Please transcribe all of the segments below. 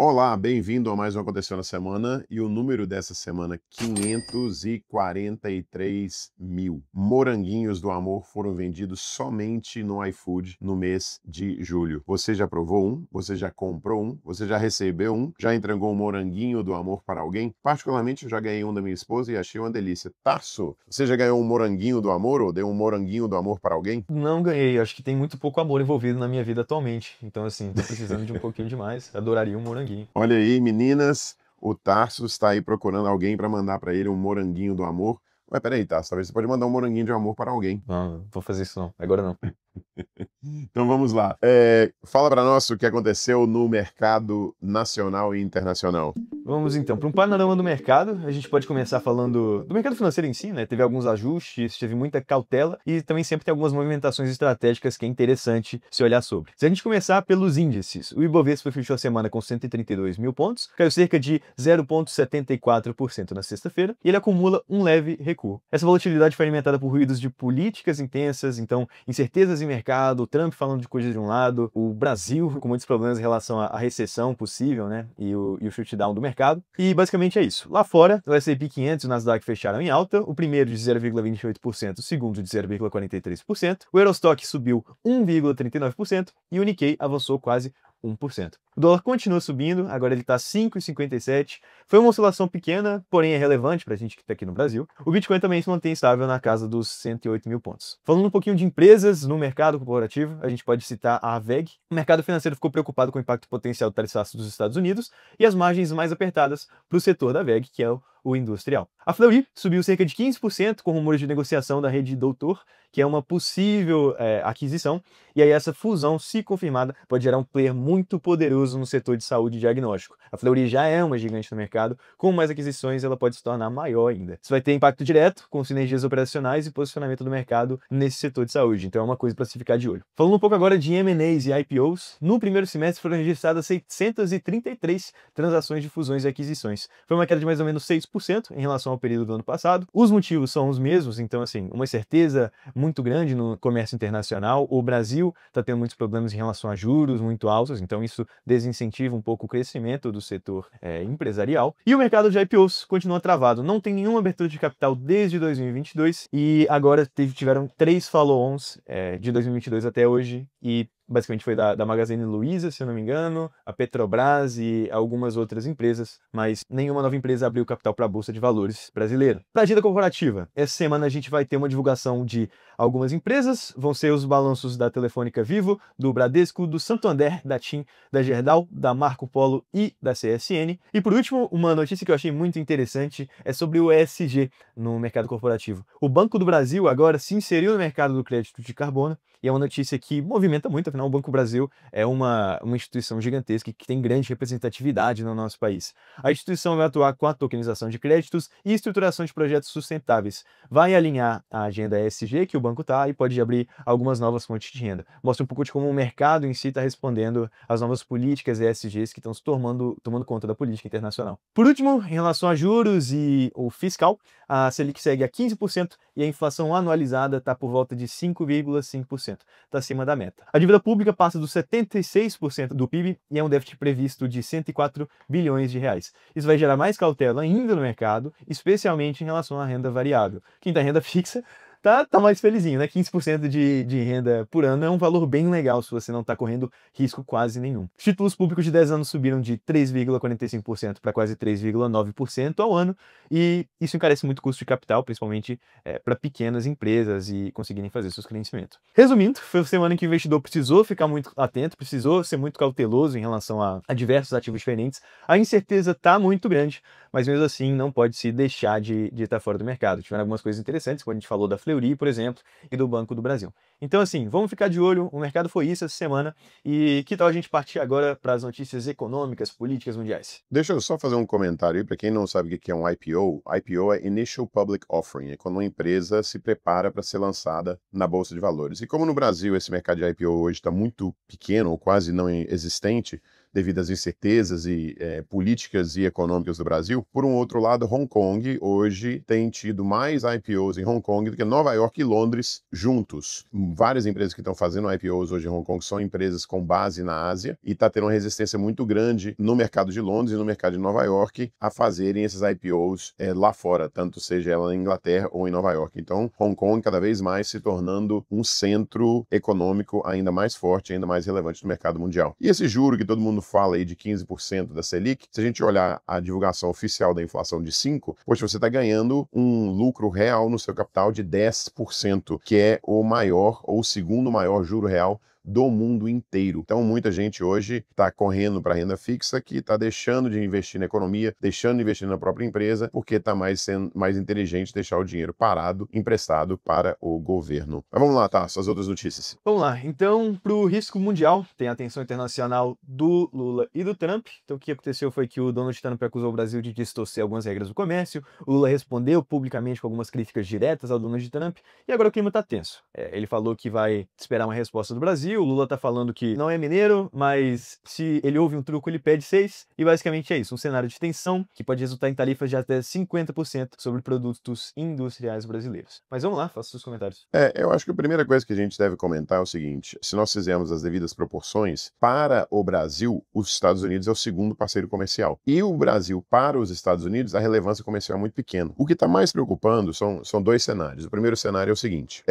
Olá, bem-vindo a mais um Aconteceu na Semana e o número dessa semana, 543 mil. Moranguinhos do amor foram vendidos somente no iFood no mês de julho. Você já provou um? Você já comprou um? Você já recebeu um? Já entregou um moranguinho do amor para alguém? Particularmente, eu já ganhei um da minha esposa e achei uma delícia. Tarso, você já ganhou um moranguinho do amor ou deu um moranguinho do amor para alguém? Não ganhei, acho que tem muito pouco amor envolvido na minha vida atualmente. Então, assim, tô precisando de um pouquinho de mais. Adoraria um moranguinho. Olha aí, meninas, o Tarso está aí procurando alguém para mandar para ele um moranguinho do amor. Mas peraí, Tarso, talvez você pode mandar um moranguinho de amor para alguém. Não, vou fazer isso não. Agora não. Então vamos lá. Fala para nós o que aconteceu no mercado nacional e internacional. Vamos então para um panorama do mercado. A gente pode começar falando do mercado financeiro em si, né? Teve alguns ajustes, teve muita cautela e também sempre tem algumas movimentações estratégicas que é interessante se olhar sobre. Se a gente começar pelos índices, o Ibovespa fechou a semana com 132 mil pontos, caiu cerca de 0,74% na sexta-feira e ele acumula um leve recuo. Essa volatilidade foi alimentada por ruídos de políticas intensas, então incertezas em mercado, o Trump falando de coisas de um lado, o Brasil com muitos problemas em relação à recessão possível, né? E o shutdown do mercado. E basicamente é isso. Lá fora, o S&P 500 e o Nasdaq fecharam em alta, o primeiro de 0,28%, o segundo de 0,43%, o Eurostock subiu 1,39% e o Nikkei avançou quase 1%. O dólar continua subindo, agora ele está 5,57. Foi uma oscilação pequena, porém é relevante para a gente que está aqui no Brasil. O Bitcoin também se mantém estável na casa dos 108 mil pontos. Falando um pouquinho de empresas no mercado corporativo, a gente pode citar a WEG. O mercado financeiro ficou preocupado com o impacto potencial do tarifaço dos Estados Unidos e as margens mais apertadas para o setor da WEG, que é o industrial. A Fleury subiu cerca de 15% com rumores de negociação da rede Doutor, que é uma possível aquisição, e aí essa fusão, se confirmada, pode gerar um player muito poderoso no setor de saúde e diagnóstico. A Fleury já é uma gigante no mercado, com mais aquisições ela pode se tornar maior ainda. Isso vai ter impacto direto com sinergias operacionais e posicionamento do mercado nesse setor de saúde, então é uma coisa para se ficar de olho. Falando um pouco agora de M&As e IPOs, no primeiro semestre foram registradas 633 transações de fusões e aquisições. Foi uma queda de mais ou menos 6% em relação ao período do ano passado. Os motivos são os mesmos, então assim, uma incerteza muito grande no comércio internacional. O Brasil está tendo muitos problemas em relação a juros muito altos, então isso desincentiva um pouco o crescimento do setor empresarial. E o mercado de IPOs continua travado. Não tem nenhuma abertura de capital desde 2022 e agora tiveram 3 follow-ons de 2022 até hoje e basicamente foi da Magazine Luiza, se eu não me engano, a Petrobras e algumas outras empresas, mas nenhuma nova empresa abriu capital para a Bolsa de Valores brasileira. Para a agenda corporativa, essa semana a gente vai ter uma divulgação de algumas empresas, vão ser os balanços da Telefônica Vivo, do Bradesco, do Santander, da TIM, da Gerdau, da Marco Polo e da CSN. E por último, uma notícia que eu achei muito interessante é sobre o ESG no mercado corporativo. O Banco do Brasil agora se inseriu no mercado do crédito de carbono e é uma notícia que movimenta muito, afinal o Banco do Brasil é uma instituição gigantesca que tem grande representatividade no nosso país. A instituição vai atuar com a tokenização de créditos e estruturação de projetos sustentáveis. Vai alinhar a agenda ESG que o banco está e pode abrir algumas novas fontes de renda. Mostra um pouco de como o mercado em si está respondendo às novas políticas ESGs que estão se tomando conta da política internacional. Por último, em relação a juros e o fiscal, a Selic segue a 15% e a inflação anualizada está por volta de 5,5%. Está acima da meta. A dívida pública passa dos 76% do PIB e é um déficit previsto de 104 bilhões de reais. Isso vai gerar mais cautela ainda no mercado, especialmente em relação à renda variável. Quem tem renda fixa tá mais felizinho, né? 15% de renda por ano é um valor bem legal se você não está correndo risco quase nenhum. Os títulos públicos de 10 anos subiram de 3,45% para quase 3,9% ao ano e isso encarece muito o custo de capital, principalmente para pequenas empresas e conseguirem fazer seus crescimentos. Resumindo, foi uma semana em que o investidor precisou ficar muito atento, precisou ser muito cauteloso em relação a diversos ativos diferentes. A incerteza está muito grande, mas mesmo assim não pode se deixar de estar fora do mercado. Tiveram algumas coisas interessantes, como a gente falou da Fleury, por exemplo, e do Banco do Brasil. Então, assim, vamos ficar de olho, o mercado foi isso essa semana, e que tal a gente partir agora para as notícias econômicas, políticas mundiais? Deixa eu só fazer um comentário aí, para quem não sabe o que é um IPO. IPO é Initial Public Offering, é quando uma empresa se prepara para ser lançada na Bolsa de Valores. E como no Brasil esse mercado de IPO hoje está muito pequeno ou quase não existente, devido às incertezas e políticas e econômicas do Brasil. Por um outro lado, Hong Kong hoje tem tido mais IPOs em Hong Kong do que Nova York e Londres juntos. Várias empresas que estão fazendo IPOs hoje em Hong Kong são empresas com base na Ásia e está tendo uma resistência muito grande no mercado de Londres e no mercado de Nova York a fazerem esses IPOs lá fora, tanto seja ela na Inglaterra ou em Nova York. Então, Hong Kong cada vez mais se tornando um centro econômico ainda mais forte, ainda mais relevante no mercado mundial. E esse juro que todo mundo fala aí de 15% da Selic, se a gente olhar a divulgação oficial da inflação de 5%, poxa, você está ganhando um lucro real no seu capital de 10%, que é o maior ou o segundo maior juro real do mundo inteiro. Então, muita gente hoje está correndo para a renda fixa, que está deixando de investir na economia, deixando de investir na própria empresa, porque está sendo mais inteligente deixar o dinheiro parado, emprestado para o governo. Mas vamos lá, tá? As outras notícias. Vamos lá. Então, para o risco mundial, tem a atenção internacional do Lula e do Trump. Então, o que aconteceu foi que o Donald Trump acusou o Brasil de distorcer algumas regras do comércio. O Lula respondeu publicamente com algumas críticas diretas ao Donald Trump. E agora o clima está tenso. Ele falou que vai esperar uma resposta do Brasil. O Lula tá falando que não é mineiro, mas se ele ouve um truco, ele pede 6. E basicamente é isso, um cenário de tensão que pode resultar em tarifas de até 50% sobre produtos industriais brasileiros. Mas vamos lá, faça seus comentários. Eu acho que a primeira coisa que a gente deve comentar é o seguinte: se nós fizermos as devidas proporções, para o Brasil, os Estados Unidos é o segundo parceiro comercial. E o Brasil, para os Estados Unidos, a relevância comercial é muito pequena. O que está mais preocupando são dois cenários. O primeiro cenário é o seguinte: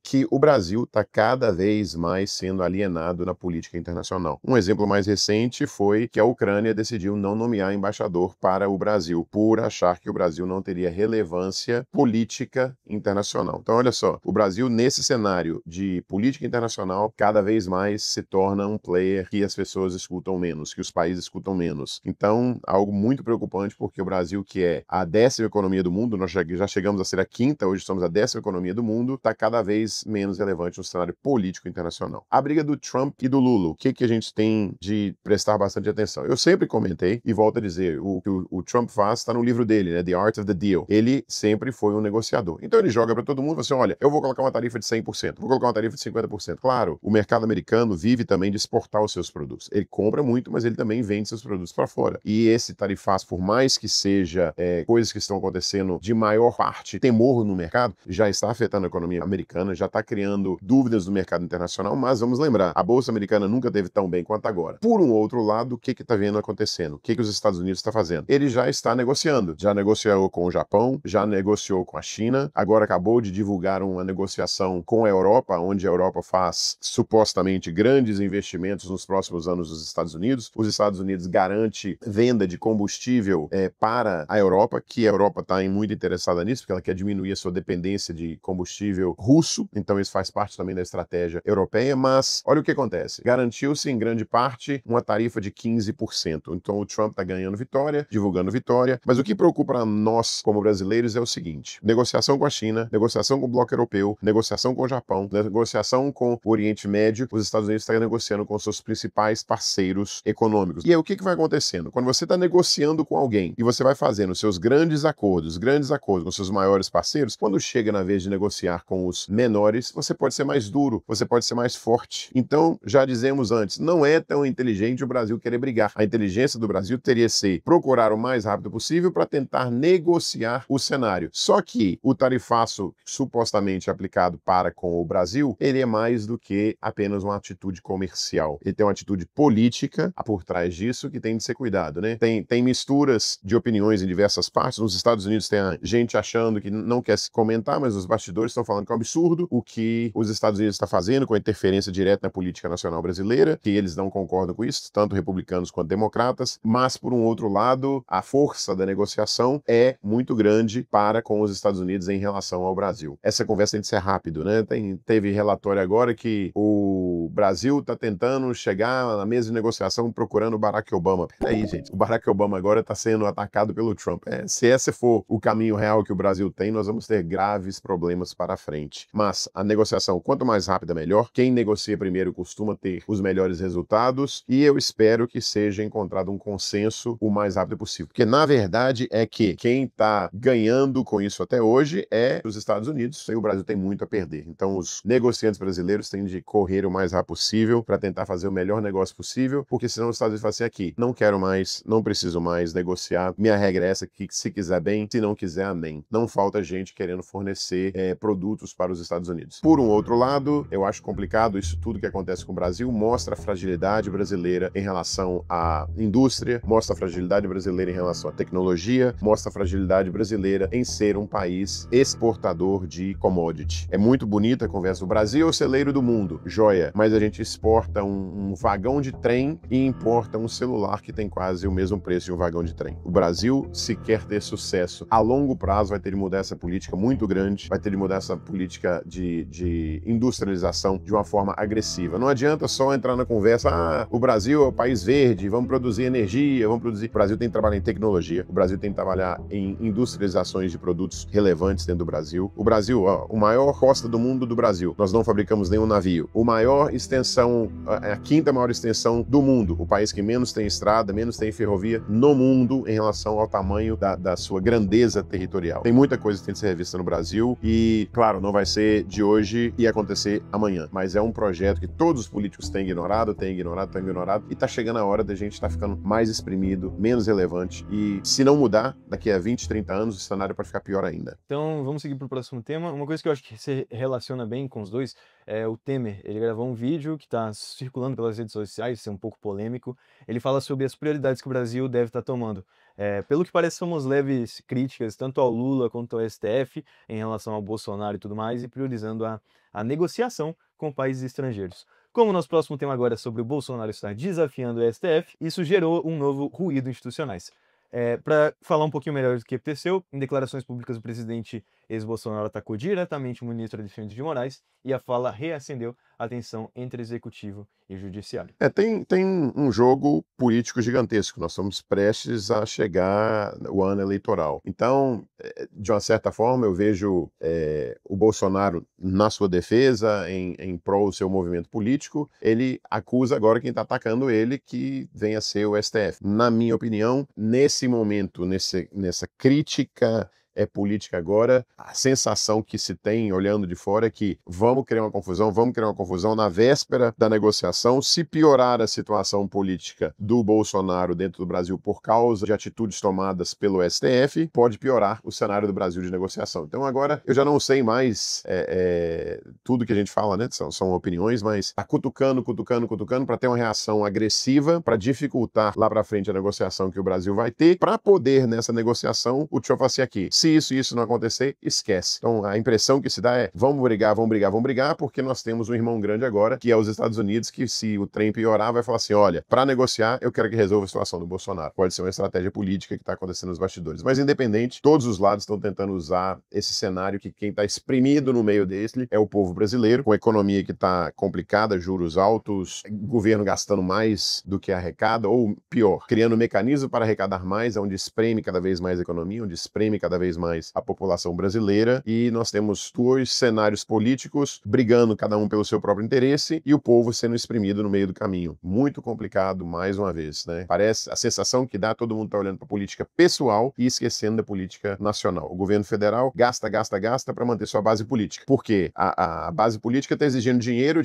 que o Brasil está cada vez mais sendo alienado na política internacional. Um exemplo mais recente foi que a Ucrânia decidiu não nomear embaixador para o Brasil, por achar que o Brasil não teria relevância política internacional. Então, olha só, o Brasil, nesse cenário de política internacional, cada vez mais se torna um player que as pessoas escutam menos, que os países escutam menos. Então, algo muito preocupante, porque o Brasil, que é a 10ª economia do mundo, nós já chegamos a ser a 5ª, hoje somos a 10ª economia do mundo, está cada vez menos relevante no cenário político internacional. A briga do Trump e do Lula, o que a gente tem de prestar bastante atenção? Eu sempre comentei, e volto a dizer, o que o Trump faz está no livro dele, né, The Art of the Deal. Ele sempre foi um negociador. Então ele joga para todo mundo e fala assim: olha, eu vou colocar uma tarifa de 100%, vou colocar uma tarifa de 50%. Claro, o mercado americano vive também de exportar os seus produtos. Ele compra muito, mas ele também vende seus produtos para fora. E esse tarifaço, por mais que seja coisas que estão acontecendo de maior parte, temor no mercado, já está afetando a economia americana, já está criando dúvidas no mercado internacional, mas vamos lembrar, a Bolsa Americana nunca teve tão bem quanto agora. Por um outro lado, o que está vendo acontecendo? O que os Estados Unidos está fazendo? Ele já está negociando. Já negociou com o Japão, já negociou com a China, agora acabou de divulgar uma negociação com a Europa, onde a Europa faz supostamente grandes investimentos nos próximos anos dos Estados Unidos. Os Estados Unidos garante venda de combustível para a Europa, que a Europa está muito interessada nisso, porque ela quer diminuir a sua dependência de combustível russo, então isso faz parte também da estratégia europeia, mas olha o que acontece. Garantiu-se, em grande parte, uma tarifa de 15%. Então o Trump está ganhando vitória, divulgando vitória, mas o que preocupa nós, como brasileiros, é o seguinte: negociação com a China, negociação com o bloco europeu, negociação com o Japão, negociação com o Oriente Médio, os Estados Unidos estão negociando com seus principais parceiros econômicos. E aí o que vai acontecendo? Quando você está negociando com alguém e você vai fazendo seus grandes acordos com seus maiores parceiros, quando chega na vez de negociar com os menores, você pode ser mais duro, você pode ser mais forte. Então, já dizemos antes, não é tão inteligente o Brasil querer brigar. A inteligência do Brasil teria que ser procurar o mais rápido possível para tentar negociar o cenário. Só que o tarifaço supostamente aplicado para com o Brasil, ele é mais do que apenas uma atitude comercial. Ele tem uma atitude política por trás disso que tem de ser cuidado, né? Tem misturas de opiniões em diversas partes. Nos Estados Unidos tem a gente achando que não quer se comentar, mas os bastidores estão falando que é um absurdo o que os Estados Unidos está fazendo com a interferência direta na política nacional brasileira, que eles não concordam com isso, tanto republicanos quanto democratas, mas por um outro lado, a força da negociação é muito grande para com os Estados Unidos em relação ao Brasil. Essa conversa tem de ser rápido, né? Teve relatório agora que o Brasil está tentando chegar na mesa de negociação procurando o Barack Obama. Peraí, gente, o Barack Obama agora está sendo atacado pelo Trump. Se esse for o caminho real que o Brasil tem, nós vamos ter graves problemas para frente. Mas a negociação, quanto mais rápida, melhor. Quem negocia negocia primeiro costuma ter os melhores resultados, e eu espero que seja encontrado um consenso o mais rápido possível. Porque, na verdade, é que quem está ganhando com isso até hoje é os Estados Unidos, e o Brasil tem muito a perder. Então, os negociantes brasileiros têm de correr o mais rápido possível para tentar fazer o melhor negócio possível, porque senão os Estados Unidos falam assim, aqui, não quero mais, não preciso mais negociar, minha regra é essa, que se quiser bem, se não quiser, amém. Não falta gente querendo fornecer produtos para os Estados Unidos. Por um outro lado, eu acho complicado isso tudo que acontece com o Brasil, mostra a fragilidade brasileira em relação à indústria, mostra a fragilidade brasileira em relação à tecnologia, mostra a fragilidade brasileira em ser um país exportador de commodity. É muito bonita a conversa. O Brasil é o celeiro do mundo, joia, mas a gente exporta um vagão de trem e importa um celular que tem quase o mesmo preço de um vagão de trem. O Brasil, se quer ter sucesso a longo prazo, vai ter de mudar essa política muito grande, vai ter de mudar essa política de industrialização de uma forma agressiva. Não adianta só entrar na conversa, o Brasil é o país verde, vamos produzir energia, vamos produzir... O Brasil tem que trabalhar em tecnologia, o Brasil tem que trabalhar em industrializações de produtos relevantes dentro do Brasil. O Brasil, o maior costa do mundo do Brasil, nós não fabricamos nenhum navio. O maior extensão, a quinta maior extensão do mundo, o país que menos tem estrada, menos tem ferrovia no mundo em relação ao tamanho da sua grandeza territorial. Tem muita coisa que tem que ser revista no Brasil e, claro, não vai ser de hoje e acontecer amanhã, mas é um projeto que todos os políticos têm ignorado e tá chegando a hora da gente estar ficando mais exprimido, menos relevante e, se não mudar, daqui a 20, 30 anos, o cenário pode ficar pior ainda. Então, vamos seguir para o próximo tema. Uma coisa que eu acho que se relaciona bem com os dois é o Temer. Ele gravou um vídeo que está circulando pelas redes sociais, isso é um pouco polêmico. Ele fala sobre as prioridades que o Brasil deve estar tomando. Pelo que parece, somos leves críticas tanto ao Lula quanto ao STF em relação ao Bolsonaro e tudo mais, e priorizando a negociação com países estrangeiros. Como o nosso próximo tema agora é sobre o Bolsonaro estar desafiando o STF, isso gerou um novo ruído institucionais. Para falar um pouquinho melhor do que aconteceu, em declarações públicas o presidente ex-Bolsonaro atacou diretamente o ministro Alexandre de Moraes e a fala reacendeu a tensão entre executivo e judiciário. Tem um jogo político gigantesco. Nós estamos prestes a chegar o ano eleitoral. Então, de uma certa forma, eu vejo o Bolsonaro na sua defesa, em prol do seu movimento político. Ele acusa agora quem está atacando ele que venha a ser o STF. Na minha opinião, nesse momento, nessa crítica política agora, a sensação que se tem olhando de fora é que vamos criar uma confusão na véspera da negociação. Se piorar a situação política do Bolsonaro dentro do Brasil por causa de atitudes tomadas pelo STF, pode piorar o cenário do Brasil de negociação. Então agora eu já não sei mais tudo que a gente fala, né? São opiniões, mas tá cutucando para ter uma reação agressiva, para dificultar lá para frente a negociação que o Brasil vai ter, para poder nessa negociação o Tchau fazer aqui. Se isso não acontecer, esquece. Então a impressão que se dá é vamos brigar, porque nós temos um irmão grande agora, que é os Estados Unidos, que se o trem piorar, vai falar assim, olha, para negociar, eu quero que resolva a situação do Bolsonaro. Pode ser uma estratégia política que está acontecendo nos bastidores. Mas independente, todos os lados estão tentando usar esse cenário que quem está espremido no meio dele é o povo brasileiro, com a economia que está complicada, juros altos, governo gastando mais do que arrecada, ou pior, criando mecanismo para arrecadar mais, onde espreme cada vez mais a economia, onde espreme cada vez mais a população brasileira, e nós temos dois cenários políticos brigando cada um pelo seu próprio interesse e o povo sendo exprimido no meio do caminho. Muito complicado, mais uma vez, né? Parece a sensação que dá, todo mundo tá olhando para a política pessoal e esquecendo da política nacional. O governo federal gasta para manter sua base política. Por quê? A base política está exigindo dinheiro,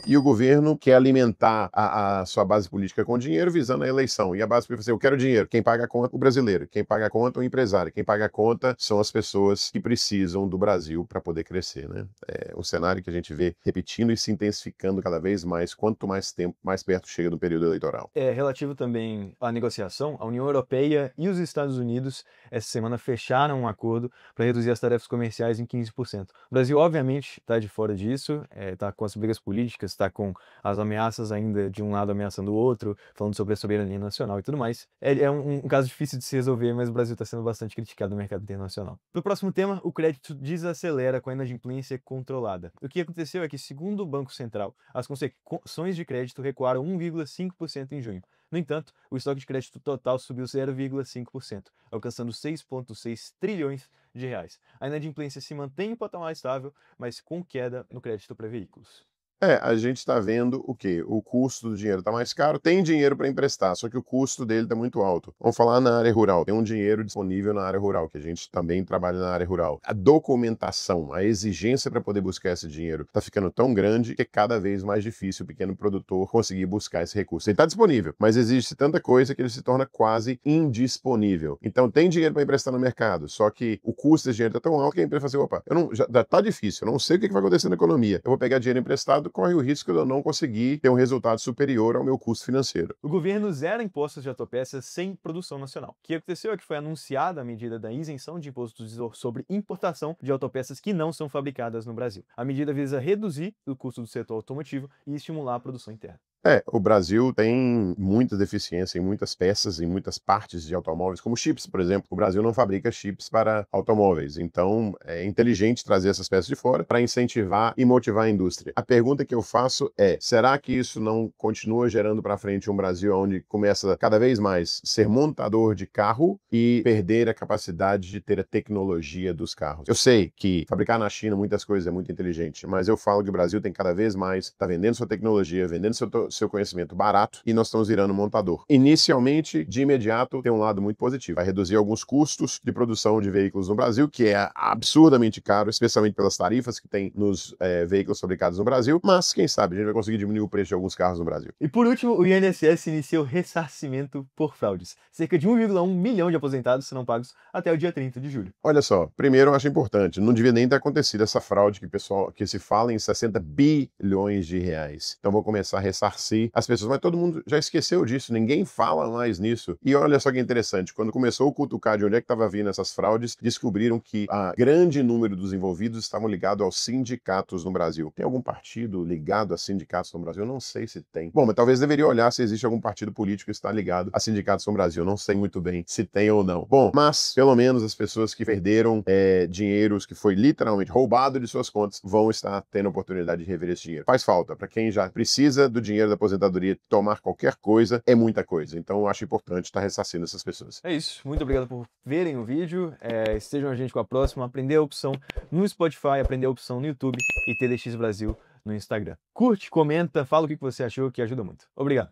e o governo quer alimentar a sua base política com dinheiro visando a eleição. E a base política eu quero dinheiro. Quem paga a conta? O brasileiro. Quem paga a conta? O empresário. Quem paga a conta são as pessoas que precisam do Brasil para poder crescer, né? É um cenário que a gente vê repetindo e se intensificando cada vez mais, quanto mais tempo, mais perto chega do período eleitoral. Relativo também à negociação, a União Europeia e os Estados Unidos essa semana fecharam um acordo para reduzir as tarefas comerciais em 15%. O Brasil, obviamente, está de fora disso, está com as brigas políticas, está com as ameaças ainda de um lado ameaçando o outro, falando sobre a soberania nacional e tudo mais. É um caso difícil de se resolver, mas o Brasil está sendo bastante criticado no mercado internacional. No próximo tema, o crédito desacelera com a inadimplência controlada. O que aconteceu é que, segundo o Banco Central, as concessões de crédito recuaram 1,5% em junho. No entanto, o estoque de crédito total subiu 0,5%, alcançando 6,6 trilhões de reais. A inadimplência se mantém em patamar estável, mas com queda no crédito para veículos. A gente está vendo o quê? O custo do dinheiro está mais caro, tem dinheiro para emprestar, só que o custo dele está muito alto. Vamos falar na área rural, tem um dinheiro disponível na área rural, que a gente também trabalha na área rural. A documentação, a exigência para poder buscar esse dinheiro está ficando tão grande que é cada vez mais difícil o pequeno produtor conseguir buscar esse recurso. Ele está disponível, mas existe tanta coisa que ele se torna quase indisponível. Então tem dinheiro para emprestar no mercado, só que o custo desse dinheiro está tão alto que a empresa fala assim, opa, já está difícil, eu não sei o que vai acontecer na economia, eu vou pegar dinheiro emprestado, corre o risco de eu não conseguir ter um resultado superior ao meu custo financeiro. O governo zera impostos de autopeças sem produção nacional. O que aconteceu é que foi anunciada a medida da isenção de impostos sobre importação de autopeças que não são fabricadas no Brasil. A medida visa reduzir o custo do setor automotivo e estimular a produção interna. O Brasil tem muita deficiência em muitas peças, em muitas partes de automóveis, como chips, por exemplo. O Brasil não fabrica chips para automóveis, então é inteligente trazer essas peças de fora para incentivar e motivar a indústria. A pergunta que eu faço é, será que isso não continua gerando para frente um Brasil onde começa cada vez mais ser montador de carro e perder a capacidade de ter a tecnologia dos carros? Eu sei que fabricar na China muitas coisas é muito inteligente, mas eu falo que o Brasil tem cada vez mais, está vendendo sua tecnologia, vendendo seu conhecimento barato e nós estamos virando montador. Inicialmente, de imediato, tem um lado muito positivo. Vai reduzir alguns custos de produção de veículos no Brasil, que é absurdamente caro, especialmente pelas tarifas que tem nos veículos fabricados no Brasil, mas quem sabe a gente vai conseguir diminuir o preço de alguns carros no Brasil. E por último, o INSS inicia o ressarcimento por fraudes. Cerca de 1,1 milhão de aposentados serão pagos até o dia 30 de julho. Olha só, primeiro eu acho importante, não devia nem ter acontecido essa fraude que se fala em 60 bilhões de reais. Então vou começar a ressarcir as pessoas, mas todo mundo já esqueceu disso, ninguém fala mais nisso. E olha só que interessante, quando começou a cutucar de onde é que estava vindo essas fraudes, descobriram que a grande número dos envolvidos estavam ligados aos sindicatos no Brasil. Tem algum partido ligado a sindicatos no Brasil? Eu não sei se tem. Bom, mas talvez deveria olhar se existe algum partido político que está ligado a sindicatos no Brasil. Eu não sei muito bem se tem ou não. Bom, mas pelo menos as pessoas que perderam dinheiros que foi literalmente roubado de suas contas vão estar tendo a oportunidade de rever esse dinheiro. Faz falta para quem já precisa do dinheiro da aposentadoria, tomar qualquer coisa é muita coisa. Então eu acho importante estar ressarcindo essas pessoas. É isso. Muito obrigado por verem o vídeo. Estejam a gente com a próxima. Aprender a opção no Spotify, aprender a opção no YouTube e TDX Brasil no Instagram. Curte, comenta, fala o que você achou, que ajuda muito. Obrigado.